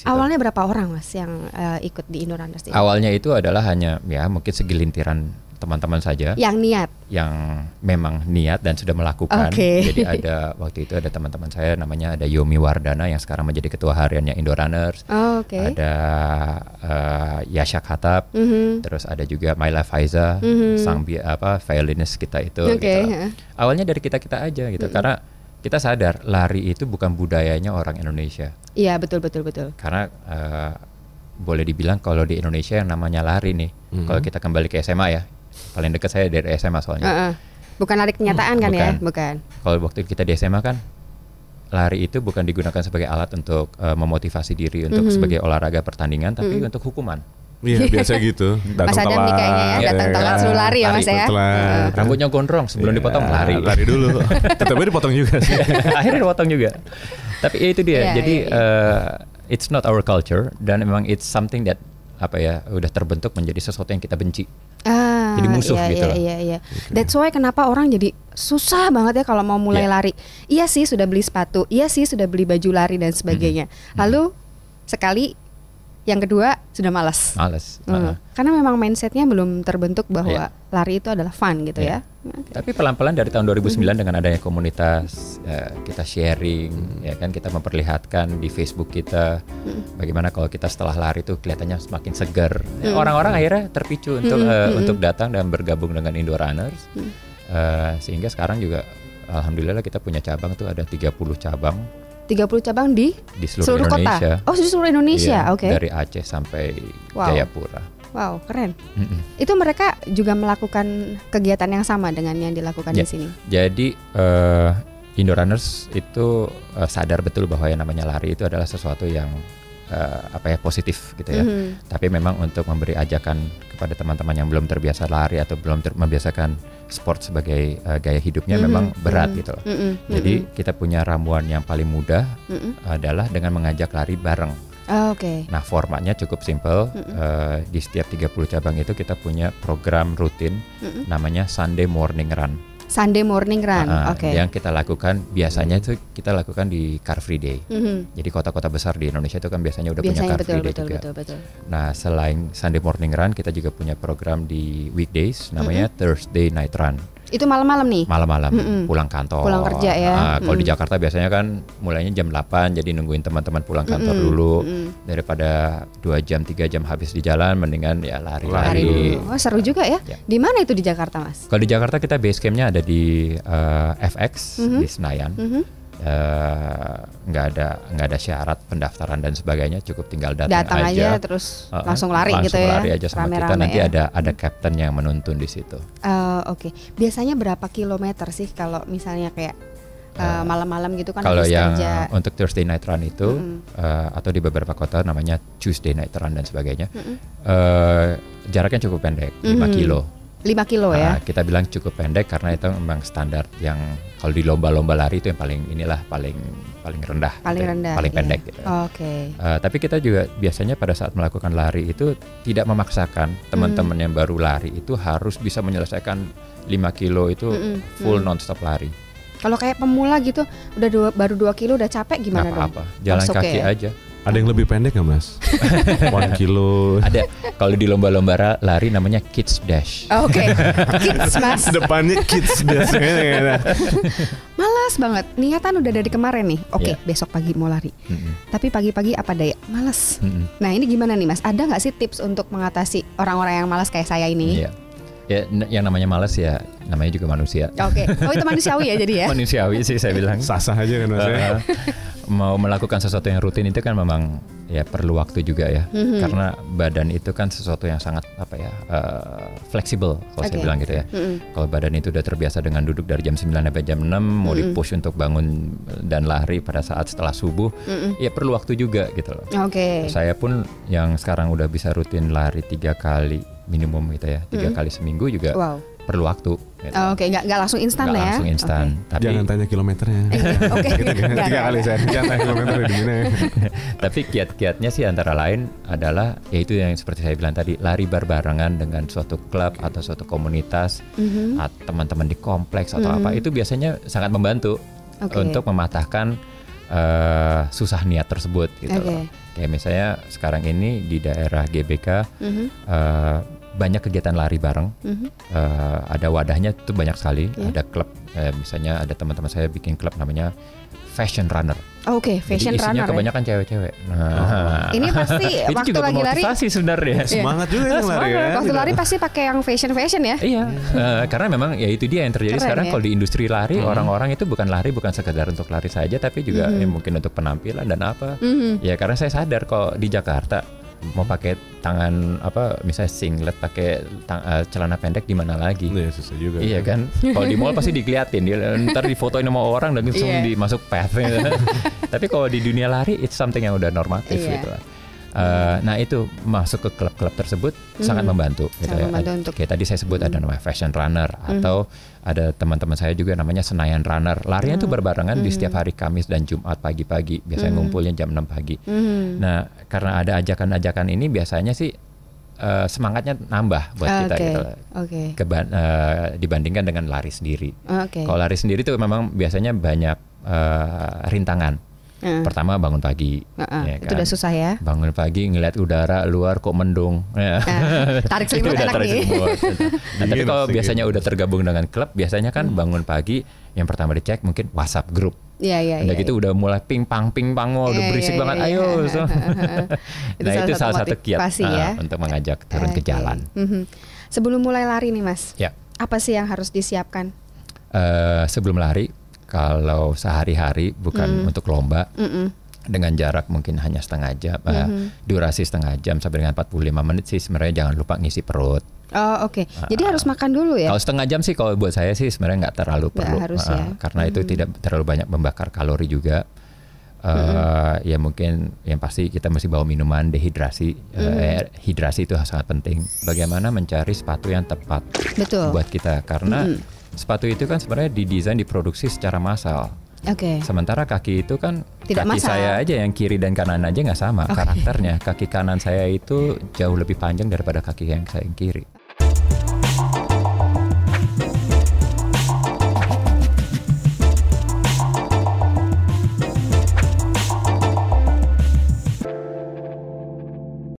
gitu. Awalnya berapa orang Mas yang ikut di Indorunners ini? Awalnya itu adalah hanya ya mungkin segelintiran teman-teman saja yang niat, yang memang niat dan sudah melakukan. Jadi ada waktu itu ada teman-teman saya namanya ada Yomi Wardana yang sekarang menjadi ketua hariannya Indorunners. Ada Yasha Khattab, terus ada juga Myla Faiza, sang violinis kita itu. Gitu. Awalnya dari kita aja gitu, karena kita sadar lari itu bukan budayanya orang Indonesia. Iya betul. Karena boleh dibilang kalau di Indonesia yang namanya lari nih, kalau kita kembali ke SMA ya. Paling dekat saya dari SMA soalnya. Bukan lari kenyataan kan ya? Bukan. Kalau waktu kita di SMA kan lari itu bukan digunakan sebagai alat untuk memotivasi diri untuk sebagai olahraga pertandingan, tapi untuk hukuman. Iya biasa gitu. Mas Adam nih kayaknya ya, datang telat suruh lari ya Mas ya. Rambutnya gondrong sebelum dipotong lari dulu. Tapi dipotong juga sih. Akhirnya dipotong juga. Tapi itu dia. Jadi it's not our culture dan memang it's something that udah terbentuk menjadi sesuatu yang kita benci. Jadi musuh gitu loh. Iya. That's why kenapa orang jadi susah banget ya kalau mau mulai lari. Iya sih sudah beli sepatu, iya sih sudah beli baju lari dan sebagainya. Lalu sekali yang kedua sudah malas. Karena memang mindsetnya belum terbentuk bahwa lari itu adalah fun gitu ya. Tapi pelan-pelan dari tahun 2009 dengan adanya komunitas kita sharing, ya kan kita memperlihatkan di Facebook kita bagaimana kalau kita setelah lari itu kelihatannya semakin segar. Orang-orang akhirnya terpicu untuk datang dan bergabung dengan Indorunners. Sehingga sekarang juga alhamdulillah kita punya cabang tuh ada 30 cabang. 30 cabang di seluruh Indonesia. Kota? Oh, di seluruh Indonesia, oke. Dari Aceh sampai Jayapura. Wow, keren. Itu mereka juga melakukan kegiatan yang sama dengan yang dilakukan di sini. Jadi Indorunners itu sadar betul bahwa yang namanya lari itu adalah sesuatu yang positif gitu ya. Tapi memang untuk memberi ajakan kepada teman-teman yang belum terbiasa lari atau belum membiasakan sport sebagai gaya hidupnya memang berat gitu loh. Jadi kita punya ramuan yang paling mudah adalah dengan mengajak lari bareng. Nah formatnya cukup simple. Di setiap 30 cabang itu kita punya program rutin namanya Sunday Morning Run. Sunday Morning Run, yang kita lakukan biasanya itu kita lakukan di Car Free Day. Jadi kota-kota besar di Indonesia itu kan biasanya udah punya Car Free Day juga. Betul. Nah selain Sunday Morning Run kita juga punya program di weekdays namanya Thursday Night Run. Itu malam-malam nih? Malam-malam, pulang kantor. Pulang kerja ya? Kalau di Jakarta biasanya kan mulainya jam 8, jadi nungguin teman-teman pulang kantor dulu. Daripada 2 jam, 3 jam habis di jalan, mendingan ya lari-lari. Oh seru juga ya? Di mana itu di Jakarta Mas? Kalau di Jakarta kita base campnya ada di FX, di Senayan. Nggak ada syarat pendaftaran dan sebagainya, cukup tinggal datang aja terus langsung lari gitu ya. Langsung lari aja sama kita, nanti ada captain yang menuntun di situ. Biasanya berapa kilometer sih kalau misalnya kayak malam-malam gitu kan? Kalau yang untuk Thursday Night Run itu atau di beberapa kota namanya Tuesday Night Run dan sebagainya, jaraknya cukup pendek, 5 kilo. 5 kilo ya? Kita bilang cukup pendek karena itu memang standar yang kalau di lomba-lomba lari itu yang paling rendah. Paling pendek gitu. Tapi kita juga biasanya pada saat melakukan lari itu tidak memaksakan teman-teman yang baru lari itu harus bisa menyelesaikan 5 kilo itu full non-stop lari. Kalau kayak pemula gitu baru 2 kilo udah capek gimana dong? Apa-apa, jalan kaki aja. Ada yang lebih pendek nggak Mas? 1 kilo. Ada. Kalau di lomba-lomba lari namanya Kids Dash. Kids Mas. Depannya Kids Dash. Malas banget. Niatan udah dari kemarin nih. Besok pagi mau lari. Tapi pagi-pagi apa daya? Malas. Nah ini gimana nih Mas? Ada nggak sih tips untuk mengatasi orang-orang yang malas kayak saya ini? Ya, yang namanya malas ya namanya juga manusia. Oh itu manusiawi ya jadi ya? Manusiawi sih saya bilang. Sah-sah aja kan Mas ya. Mau melakukan sesuatu yang rutin itu kan memang ya perlu waktu juga ya. Karena badan itu kan sesuatu yang sangat fleksibel kalau saya bilang gitu ya. Kalau badan itu udah terbiasa dengan duduk dari jam 9 sampai jam 6, mau di-push untuk bangun dan lari pada saat setelah subuh, ya perlu waktu juga gitu loh. Saya pun yang sekarang udah bisa rutin lari 3 kali minimum gitu ya, 3 kali seminggu juga perlu waktu. Gitu. Nggak langsung instan ya? Nggak langsung instan. Tapi jangan tanya kilometernya. Tiga kali saya jangan tanya kilometer di mana. Tapi kiat-kiatnya sih antara lain adalah yaitu yang seperti saya bilang tadi, lari barengan dengan suatu klub atau suatu komunitas, teman-teman di kompleks atau apa, itu biasanya sangat membantu untuk mematahkan susah niat tersebut gitu loh. Kayak misalnya sekarang ini di daerah GBK banyak kegiatan lari bareng, ada wadahnya tuh banyak sekali, ada klub, misalnya ada teman-teman saya bikin klub namanya Fashion Runner. Fashion Jadi isinya runner kebanyakan cewek-cewek. Nah, ini pasti itu waktu juga lagi lari motivasi sebenarnya. Semangat juga yang lari ya. Waktu lari pasti pakai yang fashion ya. Iya, karena memang ya itu dia yang terjadi. Keren, sekarang ya? Kalau di industri lari, orang-orang itu bukan sekedar untuk lari saja, tapi juga mungkin untuk penampilan dan apa. Ya karena saya sadar kok di Jakarta mau pakai tangan misalnya singlet, pakai celana pendek di mana lagi? Iya, susah juga. Iya kan, kalau di mall pasti dikeliatin, ntar difotoin sama orang dan langsung dimasuk path. Tapi kalau di dunia lari, it's something yang udah normatif gitu lah. Nah itu masuk ke klub-klub tersebut sangat membantu. Gitu ya. Kayak tadi saya sebut ada namanya Fashion Runner, atau ada teman-teman saya juga namanya Senayan Runner. Larinya itu berbarengan di setiap hari Kamis dan Jumat pagi-pagi. Biasanya ngumpulnya jam 6 pagi. Nah karena ada ajakan-ajakan ini biasanya sih semangatnya nambah buat kita gitu. Dibandingkan dengan lari sendiri. Kalau lari sendiri itu memang biasanya banyak rintangan. Pertama bangun pagi, ya itu kan? udah susah ya. Bangun pagi ngeliat udara luar kok mendung, tarik selimut enak nih. Nah, tapi kalau biasanya udah tergabung dengan klub, biasanya kan bangun pagi yang pertama dicek mungkin WhatsApp grup. Udah gitu udah mulai ping-pang, udah berisik banget, ayo. Nah itu salah satu kiat untuk mengajak turun ke jalan. Sebelum mulai lari nih Mas, apa sih yang harus disiapkan? Sebelum lari, kalau sehari-hari bukan untuk lomba, dengan jarak mungkin hanya setengah jam, durasi setengah jam sampai dengan 45 menit sih sebenarnya jangan lupa ngisi perut. Jadi harus makan dulu ya? Kalau setengah jam sih kalau buat saya sih sebenarnya nggak terlalu perlu, karena itu tidak terlalu banyak membakar kalori juga. Ya mungkin yang pasti kita mesti bawa minuman dehidrasi. Hidrasi itu sangat penting. Bagaimana mencari sepatu yang tepat buat kita, karena sepatu itu kan sebenarnya didesain, diproduksi secara massal. Sementara kaki itu kan tidak kaki massal. saya aja yang kiri dan kanan aja nggak sama karakternya. Kaki kanan saya itu jauh lebih panjang daripada kaki yang saya yang kiri.